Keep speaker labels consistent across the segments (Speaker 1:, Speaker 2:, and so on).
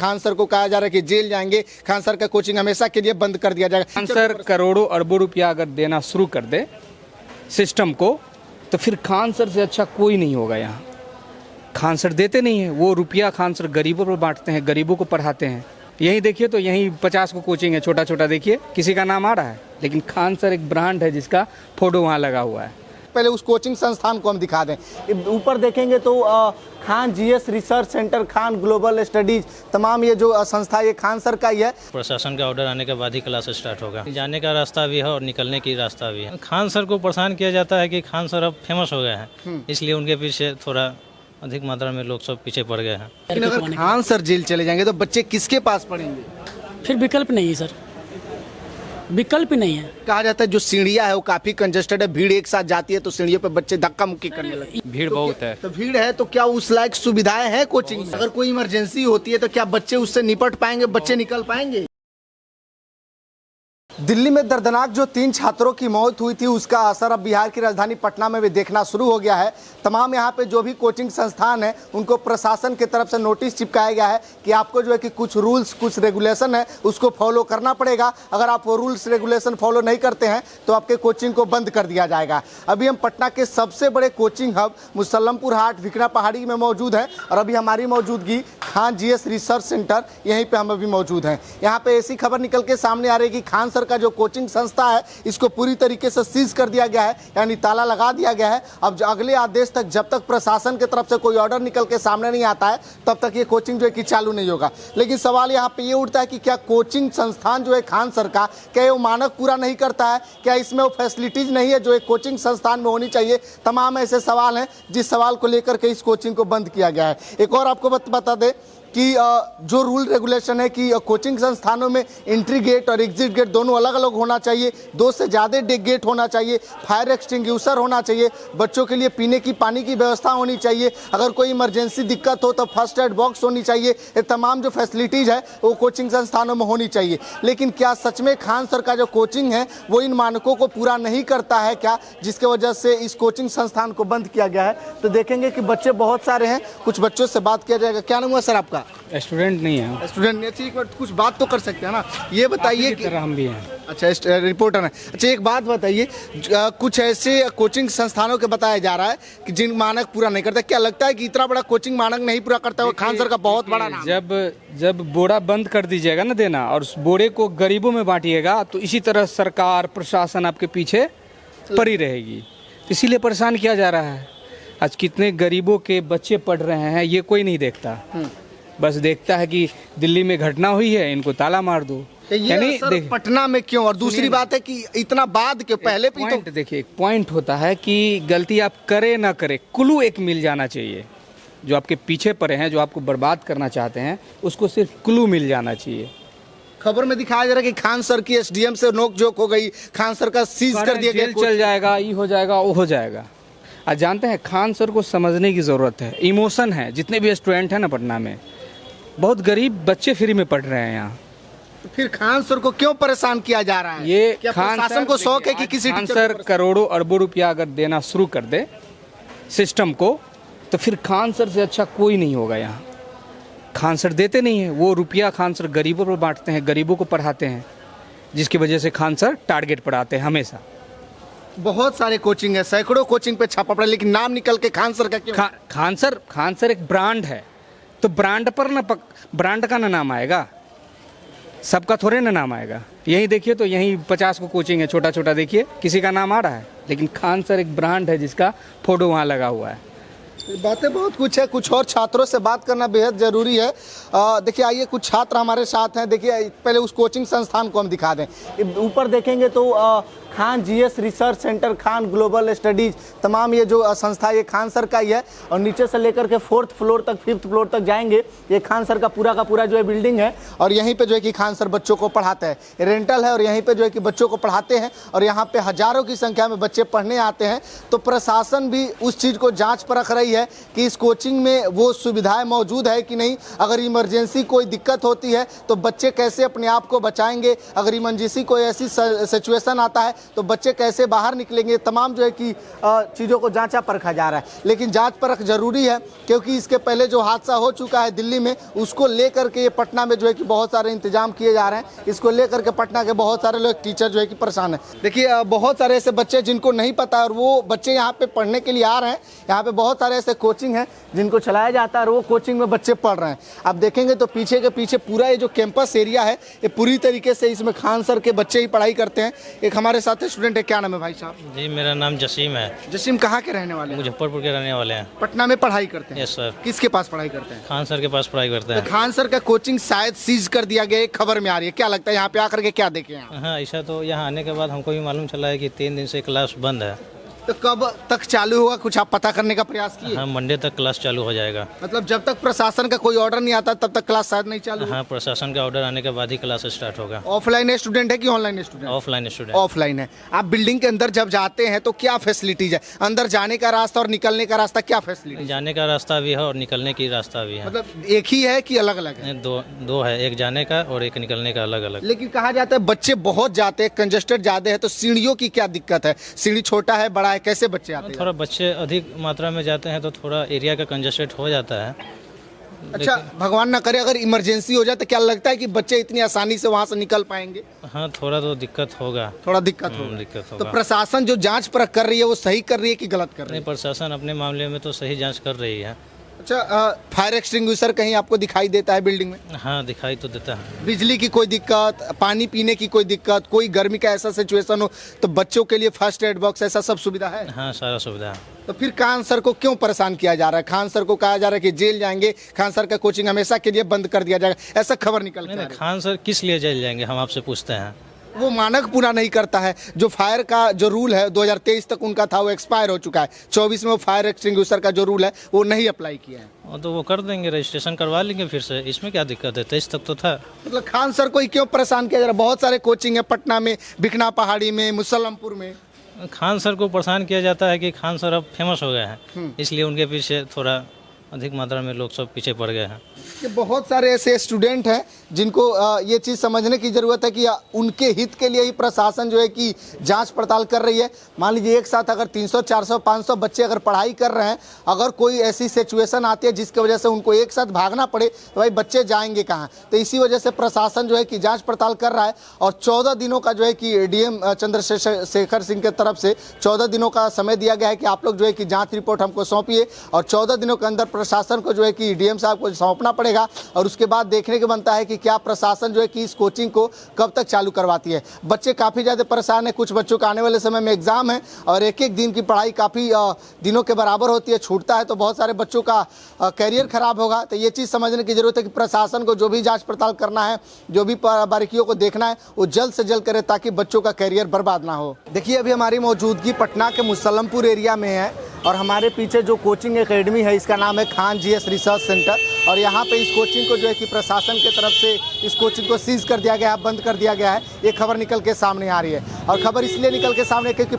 Speaker 1: Khan sir को कहा जा रहा है कि जेल जाएंगे, खान सर का कोचिंग हमेशा के लिए बंद कर दिया जाएगा।
Speaker 2: खान सर करोड़ों अरबों रुपया अगर देना शुरू कर दे सिस्टम को, तो फिर खान सर से अच्छा कोई नहीं होगा यहाँ। खान सर देते नहीं है, वो रुपया खान सर गरीबों पर बांटते हैं, गरीबों को पढ़ाते हैं। यहीं देखिए तो यहीं 50 को कोचिंग है, छोटा छोटा देखिए, किसी का नाम आ रहा है, लेकिन खान सर एक ब्रांड है जिसका फोटो वहाँ लगा हुआ है।
Speaker 1: पहले उस कोचिंग संस्थान को हम दिखा दें। ऊपर देखेंगे तो Khan GS research centre, Khan global studies, तमाम ये जो संस्था ये खान सर का ही है।
Speaker 3: प्रशासन का ऑर्डर आने के बाद ही क्लास स्टार्ट होगा। जाने का रास्ता भी है और निकलने की रास्ता भी है। खान सर को परेशान किया जाता है कि खान सर अब फेमस हो गए हैं, इसलिए उनके पीछे थोड़ा अधिक मात्रा में लोग सब पीछे पड़ गए हैं।
Speaker 1: लेकिन अगर खान सर जेल चले जाएंगे तो बच्चे किसके पास पढ़ेंगे?
Speaker 4: फिर विकल्प नहीं है सर, विकल्प ही नहीं है।
Speaker 1: कहा जाता है जो सीढ़ियाँ है वो काफी कंजेस्टेड है, भीड़ एक साथ जाती है तो सीढ़ियों पे बच्चे धक्का मुक्की करने लगते हैं।
Speaker 2: भीड़ बहुत है।
Speaker 1: तो भीड़ है तो क्या उस लायक सुविधाएं हैं कोचिंग में? अगर कोई इमरजेंसी होती है तो क्या बच्चे उससे निपट पाएंगे, बच्चे निकल पाएंगे? दिल्ली में दर्दनाक जो 3 छात्रों की मौत हुई थी उसका असर अब बिहार की राजधानी पटना में भी देखना शुरू हो गया है। तमाम यहाँ पे जो भी कोचिंग संस्थान है उनको प्रशासन की तरफ से नोटिस चिपकाया गया है कि आपको जो है कि कुछ रूल्स कुछ रेगुलेशन है उसको फॉलो करना पड़ेगा। अगर आप वो रूल्स रेगुलेशन फॉलो नहीं करते हैं तो आपके कोचिंग को बंद कर दिया जाएगा। अभी हम पटना के सबसे बड़े कोचिंग हब मुसल्लमपुर हाट भिकरा पहाड़ी में मौजूद हैं और अभी हमारी मौजूदगी खान जीएस रिसर्च सेंटर यहीं पर हम अभी मौजूद हैं। यहाँ पर ऐसी खबर निकल के सामने आ रही है कि खान सर का जो कोचिंग संस्था है इसको पूरी तरीके से सीज कर दिया गया है, यानी ताला लगा दिया गया है। अब अगले आदेश तक जब तक प्रशासन की तरफ से कोई ऑर्डर निकल के सामने नहीं आता है तब तक ये कोचिंग जो है कि चालू नहीं होगा। लेकिन सवाल यहाँ पे ये उठता है कि क्या कोचिंग संस्थान जो है खान सर का, क्या वो मानक पूरा नहीं करता है? क्या इसमें वो फैसिलिटीज नहीं है जो एक कोचिंग संस्थान में होनी चाहिए? तमाम ऐसे सवाल हैं जिस सवाल को लेकर के इस कोचिंग को बंद किया गया है। एक और आपको बता दें कि जो रूल रेगुलेशन है कि कोचिंग संस्थानों में एंट्री गेट और एग्जिट गेट दोनों अलग अलग होना चाहिए, 2 से ज़्यादा गेट होना चाहिए, फायर एक्सटिंग्विशर होना चाहिए, बच्चों के लिए पीने की पानी की व्यवस्था होनी चाहिए, अगर कोई इमरजेंसी दिक्कत हो तो फर्स्ट एड बॉक्स होनी चाहिए। ये तमाम जो फैसिलिटीज़ है वो कोचिंग संस्थानों में होनी चाहिए। लेकिन क्या सच में खान सर का जो कोचिंग है वो इन मानकों को पूरा नहीं करता है क्या, जिसके वजह से इस कोचिंग संस्थान को बंद किया गया है? तो देखेंगे कि बच्चे बहुत सारे हैं, कुछ बच्चों से बात किया जाएगा। क्या नाम हुआ सर आपका?
Speaker 2: स्टूडेंट नहीं है।
Speaker 1: स्टूडेंट नहीं? अच्छा, एक बार कुछ बात तो कर सकते हैं ना। ये बताइए कि
Speaker 2: हम भी हैं।
Speaker 1: अच्छा, रिपोर्टर है। अच्छा, एक बात बताइए, कुछ ऐसे कोचिंग संस्थानों के बताया जा रहा है कि जिन मानक पूरा नहीं करते। क्या लगता है कि इतना बड़ा कोचिंग मानक नहीं पूरा करता है? खान सर का बहुत बड़ा नाम।
Speaker 2: जब बोरा बंद कर दीजिएगा ना देना और उस बोरे को गरीबों में बांटिएगा तो इसी तरह सरकार प्रशासन आपके पीछे पड़ी रहेगी। इसीलिए परेशान किया जा रहा है। आज कितने गरीबों के बच्चे पढ़ रहे हैं ये कोई नहीं देखता, बस देखता है कि दिल्ली में घटना हुई है, इनको ताला मार दो।
Speaker 1: यानी पटना में क्यों? और दूसरी बात है कि इतना बाद के पहले भी तो
Speaker 2: देखिए एक पॉइंट होता है कि गलती आप करे ना करे, क्लू एक मिल जाना चाहिए। जो आपके पीछे पड़े हैं, जो आपको बर्बाद करना चाहते हैं, उसको सिर्फ क्लू मिल जाना चाहिए।
Speaker 1: खबर में दिखाया जा रहा है कि खान सर की एसडीएम से नोकझोंक हो गई, खान सर का सीज कर दिया गया,
Speaker 2: चल जाएगा, ये हो जाएगा, वो हो जाएगा। आज जानते हैं खान सर को समझने की जरूरत है। इमोशन है, जितने भी स्टूडेंट हैं ना पटना में, बहुत गरीब बच्चे फ्री में पढ़ रहे हैं यहाँ।
Speaker 1: तो फिर खान सर को क्यों परेशान किया जा रहा है?
Speaker 2: ये
Speaker 1: क्या प्रशासन को शौक है कि किसी
Speaker 2: खान सर करोड़ों अरबों रुपया अगर देना शुरू कर दे सिस्टम को, तो फिर खान सर से अच्छा कोई नहीं होगा यहाँ। खान सर देते नहीं है, वो रुपया खान सर गरीबों पर बांटते हैं, गरीबों को पढ़ाते हैं, जिसकी वजह से खान सर टारगेट पर आते हैं हमेशा।
Speaker 1: बहुत सारे कोचिंग है, सैकड़ों कोचिंग पे छापा पड़ा, लेकिन नाम निकल के खान सर का क्यों?
Speaker 2: खान सर एक ब्रांड है, तो ब्रांड पर ना ब्रांड का ना नाम आएगा, सबका थोड़े ना नाम आएगा। यहीं देखिए तो यहीं 50 को कोचिंग है, छोटा छोटा देखिए, किसी का नाम आ रहा है, लेकिन खान सर एक ब्रांड है जिसका फोटो वहाँ लगा हुआ है।
Speaker 1: बातें बहुत कुछ है, कुछ और छात्रों से बात करना बेहद ज़रूरी है। देखिए आइए, कुछ छात्र हमारे साथ हैं। देखिए पहले उस कोचिंग संस्थान को हम दिखा दें। ऊपर देखेंगे तो Khan GS research centre, Khan global studies, तमाम ये जो संस्था ये खान सर का ही है। और नीचे से लेकर के 4th फ्लोर तक 5th फ्लोर तक जाएंगे, ये खान सर का पूरा जो है बिल्डिंग है। और यहीं पे जो है कि खान सर बच्चों को पढ़ाते हैं, रेंटल है और यहीं पे जो है कि बच्चों को पढ़ाते हैं और यहाँ पे हज़ारों की संख्या में बच्चे पढ़ने आते हैं। तो प्रशासन भी उस चीज़ को जाँच परख रही है कि इस कोचिंग में वो सुविधाएँ मौजूद है कि नहीं। अगर इमरजेंसी कोई दिक्कत होती है तो बच्चे कैसे अपने आप को बचाएंगे, अगर इमरजेंसी कोई ऐसी सिचुएशन आता है तो बच्चे कैसे बाहर निकलेंगे, तमाम जो है कि चीज़ों को जांचा परखा जा रहा है। लेकिन जांच परख जरूरी है क्योंकि इसके पहले जो हादसा हो चुका है दिल्ली में, उसको लेकर के ये पटना में जो है कि बहुत सारे इंतजाम किए जा रहे हैं। इसको लेकर के पटना के बहुत सारे लोग टीचर जो है कि परेशान है। देखिए बहुत सारे ऐसे बच्चे जिनको नहीं पता और वो बच्चे यहाँ पे पढ़ने के लिए आ रहे हैं। यहाँ पे बहुत सारे ऐसे कोचिंग हैं जिनको चलाया जाता है और वो कोचिंग में बच्चे पढ़ रहे हैं। आप देखेंगे तो पीछे के पीछे पूरा ये जो कैंपस एरिया है ये पूरी तरीके से इसमें खान सर के बच्चे ही पढ़ाई करते हैं। एक हमारे साथ स्टूडेंट है, क्या नाम है भाई साहब?
Speaker 3: जी मेरा नाम जसीम है।
Speaker 1: जसीम कहाँ के रहने वाले हैं?
Speaker 3: मुजफ्फरपुर के रहने वाले हैं।
Speaker 1: पटना में पढ़ाई करते हैं?
Speaker 3: Yes sir.
Speaker 1: किसके पास पढ़ाई करते हैं?
Speaker 3: खान सर के पास पढ़ाई करते हैं।
Speaker 1: तो खान सर का कोचिंग शायद सीज कर दिया गया, एक खबर में आ रही है, क्या लगता है यहाँ पे आकर के क्या देखे हैं?
Speaker 3: हाँ ऐसा तो यहाँ आने के बाद हमको भी मालूम चला है कि 3 दिन से क्लास बंद है।
Speaker 1: तो कब तक चालू होगा, कुछ आप पता करने का प्रयास किए?
Speaker 3: हाँ मंडे तक क्लास चालू हो जाएगा।
Speaker 1: मतलब जब तक प्रशासन का कोई ऑर्डर नहीं आता तब तक क्लास शायद नहीं चालू?
Speaker 3: हाँ प्रशासन का ऑर्डर आने के बाद ही क्लास स्टार्ट होगा।
Speaker 1: ऑफलाइन स्टूडेंट है कि online student?
Speaker 3: Offline student.
Speaker 1: Offline है। आप बिल्डिंग के अंदर जब जाते हैं तो क्या फैसिलिटीज है? अंदर जाने का रास्ता और निकलने का रास्ता क्या फैसिलिटी?
Speaker 3: जाने का रास्ता भी है और निकलने की रास्ता भी है।
Speaker 1: मतलब एक ही है कि अलग अलग है?
Speaker 3: दो है, एक जाने का और एक निकलने का अलग अलग।
Speaker 1: लेकिन कहा जाता है बच्चे बहुत जाते हैं, कंजस्टेड ज्यादा है, तो सीढ़ियों की क्या दिक्कत है? सीढ़ी छोटा है, बड़ा है, कैसे बच्चे आते हैं?
Speaker 3: थोड़ा बच्चे अधिक मात्रा में जाते हैं तो थोड़ा एरिया का कंजस्टेड हो जाता है।
Speaker 1: अच्छा भगवान न करे अगर इमरजेंसी हो जाए तो क्या लगता है कि बच्चे इतनी आसानी से वहाँ से निकल पाएंगे?
Speaker 3: हाँ थोड़ा तो दिक्कत होगा।
Speaker 1: थोड़ा दिक्कत होगा।
Speaker 3: दिक्कत
Speaker 1: तो
Speaker 3: होगा।
Speaker 1: प्रशासन जो जांच परख कर रही है वो सही कर रही है कि गलत कर रही
Speaker 3: नहीं
Speaker 1: है?
Speaker 3: प्रशासन अपने मामले में तो सही जांच कर रही है।
Speaker 1: अच्छा फायर एक्सटिंग्विशर कहीं आपको दिखाई देता है बिल्डिंग में?
Speaker 3: हाँ दिखाई तो देता है।
Speaker 1: बिजली की कोई दिक्कत, पानी पीने की कोई दिक्कत, कोई गर्मी का ऐसा सिचुएशन हो तो बच्चों के लिए फर्स्ट एड बॉक्स ऐसा सब सुविधा है?
Speaker 3: हाँ सारा सुविधा है।
Speaker 1: तो फिर खान सर को क्यों परेशान किया जा रहा है? खान सर को कहा जा रहा है कि जेल जाएंगे, खान सर का कोचिंग हमेशा के लिए बंद कर दिया जाएगा, ऐसा खबर निकल के आ रही है।
Speaker 3: खान सर किस लिए जेल जाएंगे हम आपसे पूछते हैं।
Speaker 1: वो मानक पूरा नहीं करता है। जो फायर का जो रूल है 2023 तक उनका था वो एक्सपायर हो चुका है। 24 में वो फायर एक्सटिंग्विशर का जो रूल है वो नहीं अप्लाई किया है।
Speaker 3: और तो वो कर देंगे, रजिस्ट्रेशन करवा लेंगे फिर से, इसमें क्या दिक्कत है? 23 तक तो था।
Speaker 1: मतलब खान सर को ही क्यों परेशान किया जा रहा है? बहुत सारे कोचिंग है पटना में, भिखना पहाड़ी में, मुसल्लमपुर में।
Speaker 3: खान सर को परेशान किया जाता है कि खान सर अब फेमस हो गए हैं, इसलिए उनके पीछे थोड़ा अधिक मात्रा में लोग सब पीछे पड़ गए हैं।
Speaker 1: कि बहुत सारे ऐसे स्टूडेंट हैं जिनको ये चीज़ समझने की ज़रूरत है कि उनके हित के लिए ही प्रशासन जो है कि जांच पड़ताल कर रही है। मान लीजिए एक साथ अगर 300, 400, 500 बच्चे अगर पढ़ाई कर रहे हैं, अगर कोई ऐसी सिचुएशन आती है जिसकी वजह से उनको एक साथ भागना पड़े तो भाई बच्चे जाएंगे कहाँ? तो इसी वजह से प्रशासन जो है कि जाँच पड़ताल कर रहा है और 14 दिनों का जो है कि डीएम चंद्रशेखर सिंह की तरफ से 14 दिनों का समय दिया गया है कि आप लोग जो है कि जाँच रिपोर्ट हमको सौंपिए और 14 दिनों के अंदर प्रशासन को जो है कि डीएम साहब को सौंपना पड़ेगा और उसके बाद देखने के बनता है कि क्या प्रशासन जो है कि इस कोचिंग को कब तक चालू करवाती है। बच्चे काफ़ी ज़्यादा परेशान हैं। कुछ बच्चों का आने वाले समय में एग्ज़ाम है और एक एक दिन की पढ़ाई काफ़ी दिनों के बराबर होती है, छूटता है तो बहुत सारे बच्चों का कैरियर खराब होगा। तो ये चीज़ समझने की ज़रूरत है कि प्रशासन को जो भी जाँच पड़ताल करना है, जो भी बारीकियों को देखना है वो जल्द से जल्द करे ताकि बच्चों का कैरियर बर्बाद ना हो। देखिए अभी हमारी मौजूदगी पटना के मुसल्लमपुर एरिया में है और हमारे पीछे जो कोचिंग एकेडमी है इसका नाम है खान जीएस रिसर्च सेंटर और यहाँ पे इस कोचिंग को जो है कि प्रशासन के तरफ से इस कोचिंग को सीज कर दिया गया है, बंद कर दिया गया है। ये खबर निकल के सामने आ रही है और खबर इसलिए निकल के सामने क्योंकि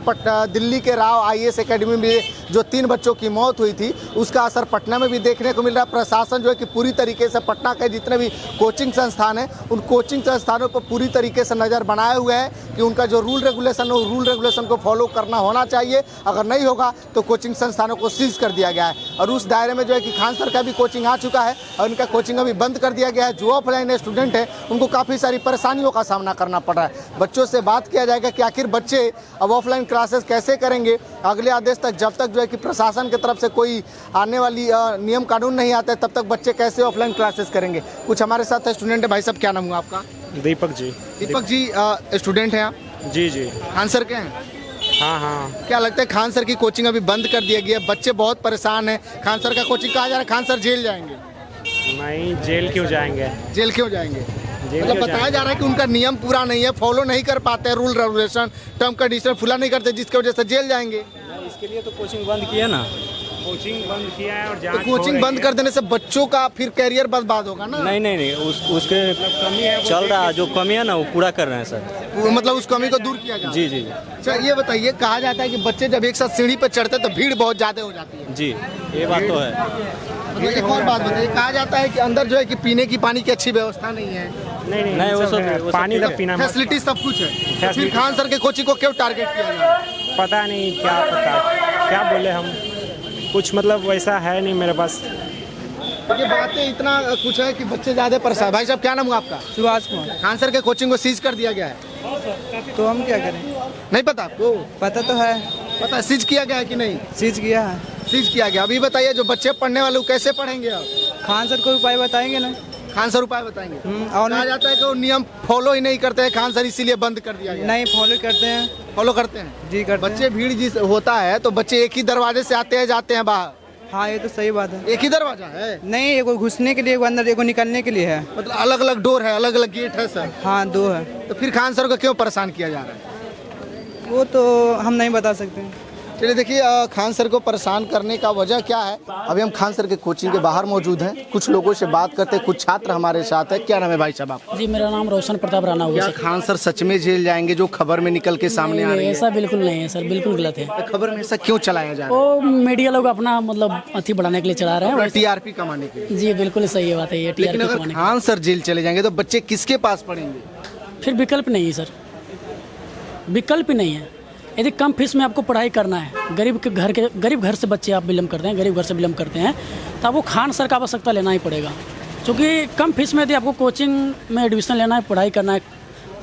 Speaker 1: दिल्ली के राव आईएएस एकेडमी में जो 3 बच्चों की मौत हुई थी उसका असर पटना में भी देखने को मिल रहा है। प्रशासन जो है कि पूरी तरीके से पटना के जितने भी कोचिंग संस्थान हैं उन कोचिंग संस्थानों पर पूरी तरीके से नज़र बनाए हुए हैं कि उनका जो रूल रेगुलेशन है रूल रेगुलेशन को फॉलो करना होना चाहिए। अगर नहीं होगा तो कोचिंग संस्थानों को सीज कर दिया गया है और उस दायरे में जो है कि खान सर का भी कोचिंग आ चुका है और उनका कोचिंग अभी बंद कर दिया गया है। जो ऑफलाइन स्टूडेंट है उनको काफ़ी सारी परेशानियों का सामना करना पड़ रहा है। बच्चों से बात किया जाएगा कि आखिर बच्चे अब ऑफलाइन क्लासेस कैसे करेंगे अगले आदेश तक, जब तक जो है कि प्रशासन की तरफ से कोई आने वाली नियम कानून नहीं आता है तब तक बच्चे कैसे ऑफलाइन क्लासेस करेंगे। कुछ हमारे साथ स्टूडेंट है। भाई साहब क्या नाम हुआ आपका?
Speaker 5: दीपक जी।
Speaker 1: दीपक जी स्टूडेंट हैं आप?
Speaker 5: जी जी।
Speaker 1: खान सर के हैं?
Speaker 5: हाँ हाँ।
Speaker 1: क्या लगता है खान सर की कोचिंग अभी बंद कर दिया गया है, बच्चे बहुत परेशान हैं, खान सर का कोचिंग कहा जा रहा है खान सर जेल जाएंगे?
Speaker 5: नहीं, जेल क्यों जाएंगे?
Speaker 1: जेल क्यों जाएंगे?
Speaker 5: जेल
Speaker 1: मतलब
Speaker 5: क्यों
Speaker 1: बताया जा रहा है कि उनका नियम पूरा नहीं है, फॉलो नहीं कर पाते हैं, rule regulation term condition follow नहीं करते जिसकी वजह से जेल जाएंगे।
Speaker 5: इसके लिए तो कोचिंग बंद किया ना। कोचिंग बंद किया है और जांच
Speaker 1: तो कोचिंग बंद कर देने से बच्चों का फिर कैरियर बर्बाद होगा ना?
Speaker 6: नहीं उसके
Speaker 5: कमी है
Speaker 6: चल रहा जो कमी है ना वो पूरा कर रहे हैं सर।
Speaker 1: मतलब उस कमी को दूर किया जाए।
Speaker 6: जी जी
Speaker 1: अच्छा ये बताइए, कहा जाता है कि बच्चे जब एक साथ सीढ़ी पर चढ़ते तो भीड़ बहुत ज़्यादा हो जाती है।
Speaker 6: जी ये बात तो है।
Speaker 1: मतलब एक और बात बताइए, कहा जाता है कि अंदर जो है कि पीने की पानी की अच्छी व्यवस्था नहीं है,
Speaker 5: नहीं वो सब पानी तक पीना मत।
Speaker 1: फैसिलिटी सब कुछ है, तो फिर खान सर के कोचिंग को क्यों टारगेट किया जा रहा है?
Speaker 5: पता नहीं क्या पता, क्या बोले हम, कुछ मतलब वैसा है नहीं मेरे पास।
Speaker 1: ये बातें इतना कुछ है कि बच्चे ज्यादा परेशान। भाई साहब क्या नाम हुआ आपका?
Speaker 7: सुभाष कुमार।
Speaker 1: खान सर के कोचिंग को सीज कर दिया गया है,
Speaker 7: तो हम क्या करें?
Speaker 1: नहीं पता आपको?
Speaker 7: पता तो है,
Speaker 1: पता है सीज किया गया है कि नहीं?
Speaker 7: सीज किया है।
Speaker 1: सीज किया गया। अभी बताइए जो बच्चे पढ़ने वाले वो कैसे पढ़ेंगे आप?
Speaker 7: खान सर को उपाय बताएंगे ना।
Speaker 1: खान सर उपाय बताएंगे।
Speaker 7: और
Speaker 1: कहा जाता है कि वो नियम फॉलो ही नहीं करते हैं खान सर, इसीलिए बंद कर दिया गया।
Speaker 7: नहीं फॉलो करते हैं।
Speaker 1: फॉलो करते हैं
Speaker 7: जी करते
Speaker 1: बच्चे, भीड़ जिस होता है तो बच्चे एक ही दरवाजे से आते हैं जाते हैं बाहर।
Speaker 7: हैं। हाँ ये तो सही बात है।
Speaker 1: एक ही दरवाजा है?
Speaker 7: नहीं, एगो घुसने के लिए, एगो अंदर, एगो निकलने के लिए है।
Speaker 1: मतलब अलग अलग डोर है, अलग अलग गेट है सर?
Speaker 7: हाँ 2 है।
Speaker 1: तो फिर खान सर को क्यों परेशान किया जा रहा है?
Speaker 7: वो तो हम नहीं बता सकते।
Speaker 1: चलिए देखिए, खान सर को परेशान करने का वजह क्या है। अभी हम खान सर के कोचिंग के बाहर मौजूद हैं, कुछ लोगों से बात करते हैं, कुछ छात्र हमारे साथ है। क्या नाम है भाई साहब आपका?
Speaker 4: जी मेरा नाम रोशन प्रताप राणा हुआ
Speaker 1: क्या
Speaker 4: सर।
Speaker 1: खान सर सच में जेल जाएंगे जो खबर में निकल के सामने आ रही है?
Speaker 4: ऐसा बिल्कुल नहीं है सर, बिल्कुल गलत है।
Speaker 1: तो खबर में ऐसा क्यों चलाया जा रहा
Speaker 4: वो मीडिया लोग अपना मतलब अथी बढ़ाने के लिए चला रहे हैं।
Speaker 1: है? टीआरपी कमाने के लिए।
Speaker 4: जी बिल्कुल सही बात है ये,
Speaker 1: लेकिन
Speaker 4: टीआरपी
Speaker 1: अगर
Speaker 4: कमाने
Speaker 1: खान सर जेल चले जाएंगे तो बच्चे किसके पास पढ़ेंगे?
Speaker 4: फिर विकल्प नहीं है सर, विकल्प ही नहीं है। यदि कम फीस में आपको पढ़ाई करना है, गरीब घर से बच्चे आप बिलोंग करते हैं, गरीब घर से बिलोंग करते हैं, तो आपको खान सर का आवश्यकता लेना ही पड़ेगा। क्योंकि कम फीस में यदि आपको कोचिंग में एडमिशन लेना है, पढ़ाई करना है,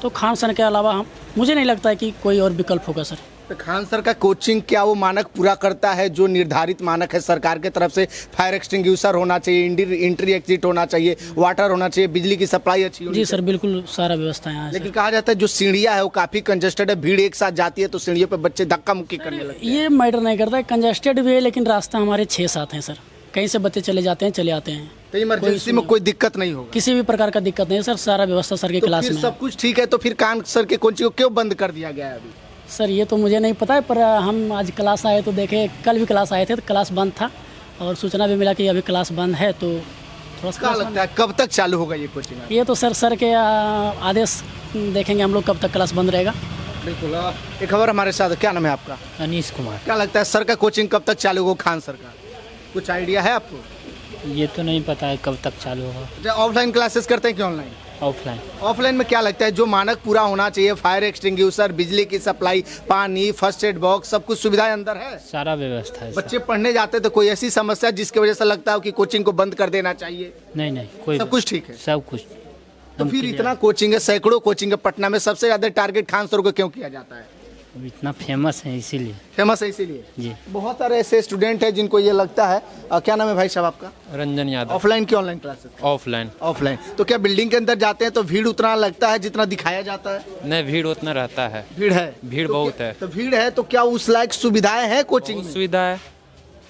Speaker 4: तो खान सर के अलावा मुझे नहीं लगता है कि कोई और विकल्प होगा सर।
Speaker 1: तो खान सर का कोचिंग क्या वो मानक पूरा करता है जो निर्धारित मानक है सरकार के तरफ से? फायर एक्सटिंग्विशर होना चाहिए, एंट्री एग्जिट होना चाहिए, वाटर होना चाहिए, बिजली की सप्लाई अच्छी होनी
Speaker 4: जी सर बिल्कुल सारा व्यवस्था यहाँ है।
Speaker 1: लेकिन कहा जाता है जो सीढ़ियाँ है वो काफी कंजेस्टेड है, भीड़ एक साथ जाती है तो सीढ़ियों पे बच्चे धक्का मुक्की करने लगते हैं।
Speaker 4: ये मैटर नहीं करता है, कंजेस्टेड भी है, लेकिन रास्ता हमारे 6-7 हैं सर। कहीं से बच्चे चले जाते हैं, चले आते हैं।
Speaker 1: तो इमरजेंसी में कोई दिक्कत नहीं होगा?
Speaker 4: किसी भी प्रकार का दिक्कत नहीं है सर, सारा व्यवस्था सर के
Speaker 1: तो
Speaker 4: क्लास
Speaker 1: फिर
Speaker 4: में है।
Speaker 1: सब कुछ ठीक है, तो फिर खान सर के कोचिंग को क्यों बंद कर दिया गया है अभी?
Speaker 4: सर ये तो मुझे नहीं पता है, पर हम आज क्लास आए तो देखे, कल भी क्लास आए थे तो क्लास बंद था, और सूचना भी मिला कि अभी क्लास बंद है। तो थोड़ा सा
Speaker 1: क्या लगता है कब तक चालू होगा ये कोचिंग?
Speaker 4: ये तो सर के आदेश देखेंगे हम लोग कब तक क्लास बंद रहेगा।
Speaker 1: बिल्कुल। एक खबर हमारे साथ, क्या नाम है आपका?
Speaker 7: अनीश कुमार।
Speaker 1: क्या लगता है सर का कोचिंग कब तक चालू होगा खान सर का? कुछ आइडिया है आपको?
Speaker 7: ये तो नहीं पता है कब तक चालू होगा।
Speaker 1: ऑफलाइन क्लासेस करते हैं कि ऑनलाइन?
Speaker 7: ऑफलाइन।
Speaker 1: ऑफलाइन में क्या लगता है जो मानक पूरा होना चाहिए, फायर एक्सटिंग्विशर, बिजली की सप्लाई, पानी, फर्स्ट एड बॉक्स, सब कुछ सुविधाएं अंदर है?
Speaker 7: सारा व्यवस्था है।
Speaker 1: बच्चे पढ़ने जाते हैं तो कोई ऐसी समस्या जिसकी वजह से लगता है कि कोचिंग को बंद कर देना चाहिए?
Speaker 7: नहीं कोई
Speaker 1: सब कुछ ठीक है?
Speaker 7: सब कुछ।
Speaker 1: तो फिर इतना कोचिंग है, सैकड़ों कोचिंग है पटना में, सबसे ज्यादा टारगेट खान सर को क्यों किया जाता है?
Speaker 7: इतना फेमस है इसीलिए।
Speaker 1: फेमस है इसीलिए?
Speaker 7: जी।
Speaker 1: बहुत सारे ऐसे स्टूडेंट हैं जिनको ये लगता है। क्या नाम है भाई साहब आपका?
Speaker 6: रंजन यादव।
Speaker 1: ऑफलाइन की ऑनलाइन क्लासेस?
Speaker 6: ऑफलाइन।
Speaker 1: ऑफलाइन। तो क्या बिल्डिंग के अंदर जाते हैं तो भीड़ उतना लगता है जितना दिखाया जाता है?
Speaker 6: नहीं, भीड़ उतना रहता है।
Speaker 1: भीड़ है?
Speaker 6: भीड़
Speaker 1: तो
Speaker 6: बहुत
Speaker 1: क्या-
Speaker 6: है।
Speaker 1: तो भीड़ है तो क्या उस लायक सुविधाएं हैं कोचिंग
Speaker 6: बहुत
Speaker 1: में?
Speaker 6: सुविधा है,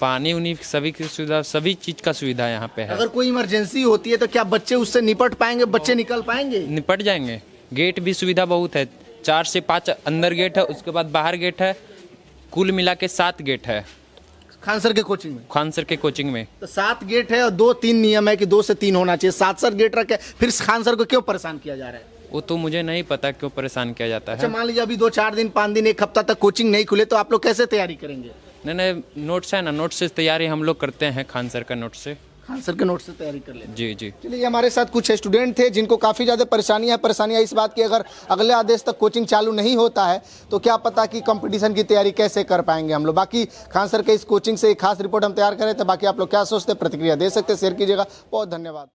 Speaker 6: पानी उनी सभी की सुविधा, सभी चीज का सुविधा यहाँ पे है।
Speaker 1: अगर कोई इमरजेंसी होती है तो क्या बच्चे उससे निपट पाएंगे, बच्चे निकल पाएंगे?
Speaker 6: निपट जाएंगे। गेट भी सुविधा बहुत है, 4 से 5 अंदर गेट है, उसके बाद बाहर गेट है, कुल मिला के 7 गेट है
Speaker 1: खान सर के कोचिंग में?
Speaker 6: खान सर के कोचिंग में।
Speaker 1: तो 7 गेट है और 2-3 नियम है कि 2 से 3 होना चाहिए, 7 गेट रखे, फिर खान सर को क्यों परेशान किया जा रहा है?
Speaker 6: वो तो मुझे नहीं पता क्यों परेशान किया जाता
Speaker 1: अच्छा
Speaker 6: है।
Speaker 1: मान लीजिए अभी 2-4 दिन, 5 दिन, 1 हफ्ता तक कोचिंग नहीं खुले तो आप लोग कैसे तैयारी करेंगे?
Speaker 6: नहीं, नोट्स है ना, नोट से तैयारी हम लोग करते हैं, खान सर का नोट से।
Speaker 1: खान सर के नोट से तैयारी कर लेते?
Speaker 6: जी जी।
Speaker 1: चलिए हमारे साथ कुछ स्टूडेंट थे जिनको काफ़ी ज़्यादा परेशानियाँ इस बात की, अगर अगले आदेश तक कोचिंग चालू नहीं होता है तो क्या पता कि कंपटीशन की तैयारी कैसे कर पाएंगे हम लोग। बाकी खान सर के इस कोचिंग से एक खास रिपोर्ट हम तैयार करें थे। बाकी आप लोग क्या सोचते हैं, प्रतिक्रिया दे सकते हैं, शेयर कीजिएगा। बहुत धन्यवाद।